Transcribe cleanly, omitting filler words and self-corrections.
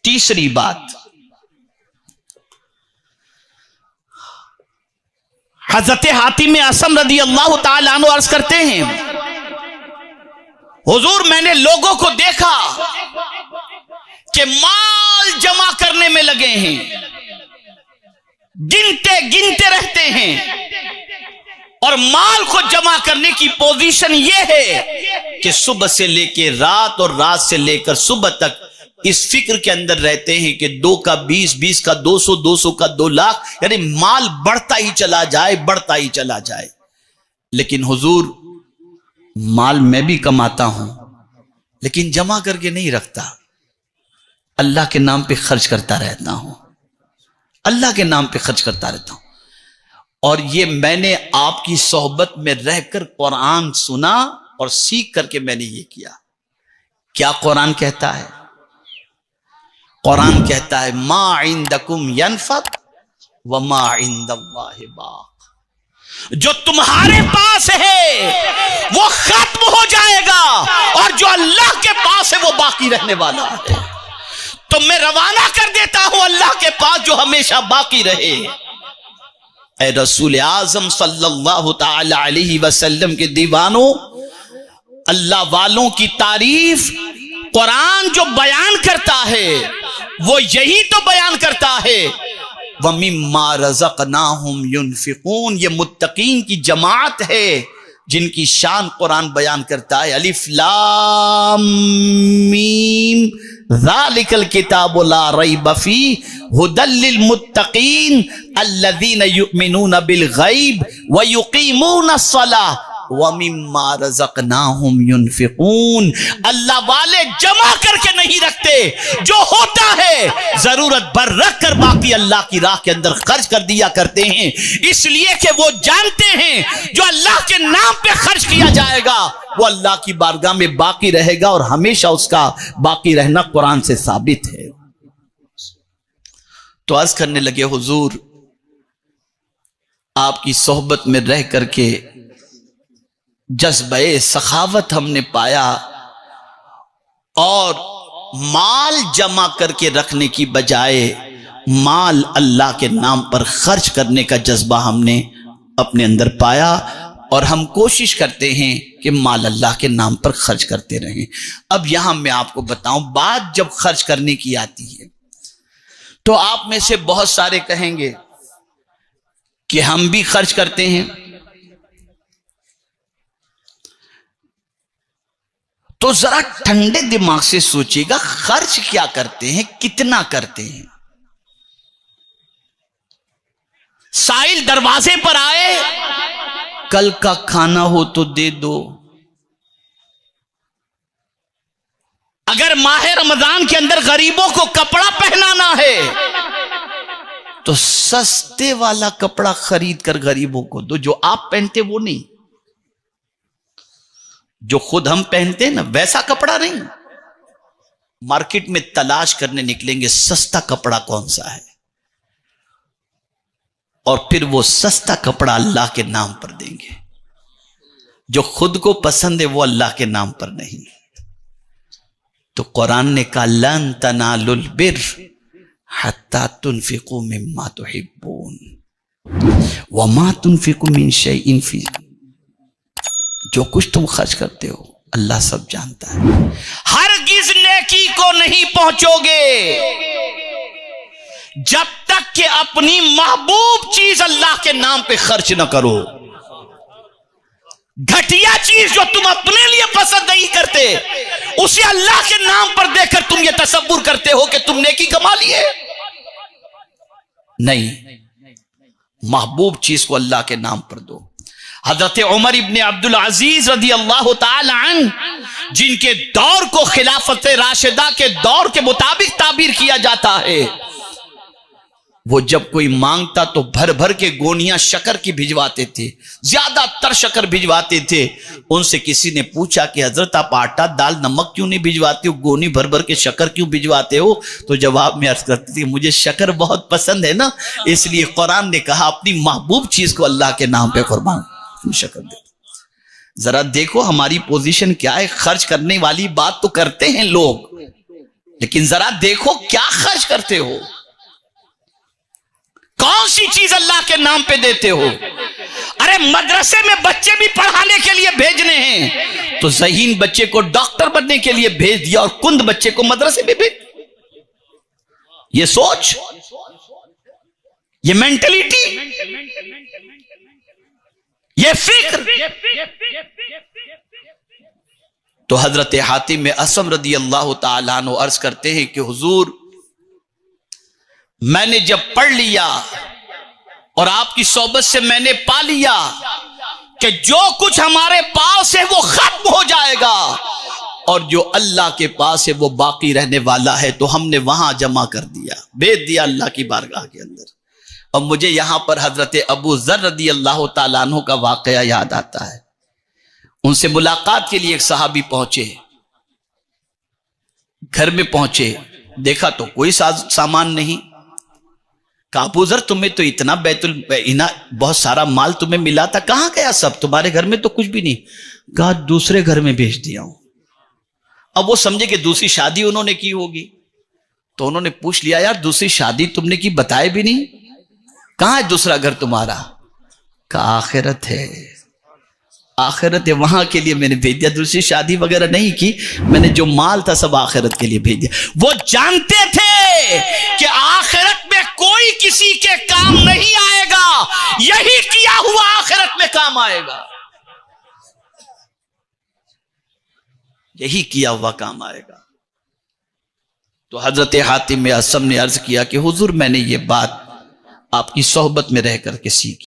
تیسری بات، حضرت حاتم اسم رضی اللہ تعالیٰ عنہ عرض کرتے ہیں حضور میں نے لوگوں کو دیکھا کہ مال جمع کرنے میں لگے ہیں، گنتے رہتے ہیں، اور مال کو جمع کرنے کی پوزیشن یہ ہے کہ صبح سے لے کے رات اور رات سے لے کر صبح تک اس فکر کے اندر رہتے ہیں کہ 2 کا 20، 20 کا 200، 200 کا 2 لاکھ، یعنی مال بڑھتا ہی چلا جائے، بڑھتا ہی چلا جائے۔ لیکن حضور مال میں بھی کماتا ہوں لیکن جمع کر کے نہیں رکھتا، اللہ کے نام پہ خرچ کرتا رہتا ہوں، اللہ کے نام پہ خرچ کرتا رہتا ہوں۔ اور یہ میں نے آپ کی صحبت میں رہ کر قرآن سنا اور سیکھ کر کے میں نے یہ کیا۔ کیا قرآن کہتا ہے؟ قرآن کہتا ہے ما عندکم ینفد وما عند اللہ باق، جو تمہارے پاس ہے وہ ختم ہو جائے گا اور جو اللہ کے پاس ہے وہ باقی رہنے والا ہے۔ تو میں روانہ کر دیتا ہوں اللہ کے پاس جو ہمیشہ باقی رہے۔ اے رسول اعظم صلی اللہ تعالی علیہ وسلم کے دیوانوں، اللہ والوں کی تعریف قرآن جو بیان کرتا ہے وہ یہی تو بیان کرتا ہے وَمِمَّا رَزَقْنَاهُمْ يُنْفِقُونَ، یہ متقین کی جماعت ہے جن کی شان قرآن بیان کرتا ہے۔ الف لام میم ذالک الکتاب لا ریب فیہ ھدی للمتقین الذین یؤمنون بالغیب ویقیمون الصلاۃ وَمِمَّا رَزَقْنَاهُمْ يُنْفِقُونَ، اللہ والے جمع کر کے نہیں رکھتے، جو ہوتا ہے ضرورت بھر رکھ کر باقی اللہ کی راہ کے اندر خرچ کر دیا کرتے ہیں، اس لیے کہ وہ جانتے ہیں جو اللہ کے نام پہ خرچ کیا جائے گا وہ اللہ کی بارگاہ میں باقی رہے گا، اور ہمیشہ اس کا باقی رہنا قرآن سے ثابت ہے۔ تو عرض کرنے لگے حضور آپ کی صحبت میں رہ کر کے جذبہ سخاوت ہم نے پایا، اور مال جمع کر کے رکھنے کی بجائے مال اللہ کے نام پر خرچ کرنے کا جذبہ ہم نے اپنے اندر پایا، اور ہم کوشش کرتے ہیں کہ مال اللہ کے نام پر خرچ کرتے رہیں۔ اب یہاں میں آپ کو بتاؤں، بات جب خرچ کرنے کی آتی ہے تو آپ میں سے بہت سارے کہیں گے کہ ہم بھی خرچ کرتے ہیں، تو ذرا ٹھنڈے دماغ سے سوچیے گا خرچ کیا کرتے ہیں، کتنا کرتے ہیں۔ سائل دروازے پر آئے، کل کا کھانا ہو تو دے دو۔ اگر ماہ رمضان کے اندر غریبوں کو کپڑا پہنانا ہے تو سستے والا کپڑا خرید کر غریبوں کو دو، جو آپ پہنتے وہ نہیں، جو خود ہم پہنتے ہیں نا ویسا کپڑا نہیں۔ مارکیٹ میں تلاش کرنے نکلیں گے سستا کپڑا کون سا ہے، اور پھر وہ سستا کپڑا اللہ کے نام پر دیں گے۔ جو خود کو پسند ہے وہ اللہ کے نام پر نہیں۔ تو قرآن نے کہا لن تنالوا البر حتی تنفقوا مما تحبون وما تنفقوا من شیء فی، جو کچھ تم خرچ کرتے ہو اللہ سب جانتا ہے۔ ہرگز نیکی کو نہیں پہنچو گے جب تک کہ اپنی محبوب چیز اللہ کے نام پہ خرچ نہ کرو۔ گھٹیا چیز جو تم اپنے لیے پسند نہیں کرتے اسے اللہ کے نام پر دے کر تم یہ تصور کرتے ہو کہ تم نیکی کما لیے۔ نہیں، محبوب چیز کو اللہ کے نام پر دو۔ حضرت عمر ابن عبدالعزیز رضی اللہ تعالی عنہ، جن کے دور کو خلافت راشدہ کے دور کے مطابق تعبیر کیا جاتا ہے، وہ جب کوئی مانگتا تو بھر بھر کے گونیاں شکر کی بھجواتے تھے، زیادہ تر شکر بھجواتے تھے۔ ان سے کسی نے پوچھا کہ حضرت آپ آٹا دال نمک کیوں نہیں بھجواتے ہو، گونی بھر بھر کے شکر کیوں بھجواتے ہو؟ تو جواب میں عرض کرتی تھی مجھے شکر بہت پسند ہے نا، اس لیے قرآن نے کہا اپنی محبوب چیز کو اللہ کے نام پہ قربان شکر دے۔ ذرا دیکھو ہماری پوزیشن کیا ہے، خرچ کرنے والی بات تو کرتے ہیں لوگ، لیکن ذرا دیکھو کیا خرچ کرتے ہو، کون سی چیز اللہ کے نام پہ دیتے ہو۔ ارے مدرسے میں بچے بھی پڑھانے کے لیے بھیجنے ہیں تو ذہین بچے کو ڈاکٹر بننے کے لیے بھیج دیا اور کند بچے کو مدرسے میں بھیج۔ یہ سوچ، یہ مینٹلیٹی، یہ فکر۔ تو حضرت حاتم اصم رضی اللہ تعالیٰ عنہ عرض کرتے ہیں کہ حضور میں نے جب پڑھ لیا اور آپ کی صحبت سے میں نے پا لیا کہ جو کچھ ہمارے پاس ہے وہ ختم ہو جائے گا اور جو اللہ کے پاس ہے وہ باقی رہنے والا ہے، تو ہم نے وہاں جمع کر دیا، بھیج دیا اللہ کی بارگاہ کے اندر۔ اور مجھے یہاں پر حضرت ابو ذر رضی اللہ تعالیٰ عنہ کا واقعہ یاد آتا ہے۔ ان سے ملاقات کے لیے ایک صحابی پہنچے، گھر میں پہنچے، دیکھا تو کوئی سامان نہیں۔ کہا ابو ذر تمہیں تو اتنا بہت سارا مال تمہیں ملا تھا، کہاں گیا سب؟ تمہارے گھر میں تو کچھ بھی نہیں۔ کہا دوسرے گھر میں بھیج دیا ہوں۔ اب وہ سمجھے کہ دوسری شادی انہوں نے کی ہوگی، تو انہوں نے پوچھ لیا یار دوسری شادی تم نے کی بتائے بھی نہیں، کہاں ہے دوسرا گھر تمہارا؟ کہا آخرت ہے، آخرت ہے، وہاں کے لیے میں نے بھیج دیا، دوسری شادی وغیرہ نہیں کی، میں نے جو مال تھا سب آخرت کے لیے بھیج دیا۔ وہ جانتے تھے کہ آخرت میں کوئی کسی کے کام نہیں آئے گا، یہی کیا ہوا آخرت میں کام آئے گا، یہی کیا ہوا کام آئے گا۔ تو حضرت حاتم اصم نے عرض کیا کہ حضور میں نے یہ بات آپ کی صحبت میں رہ کر کے سیکھی۔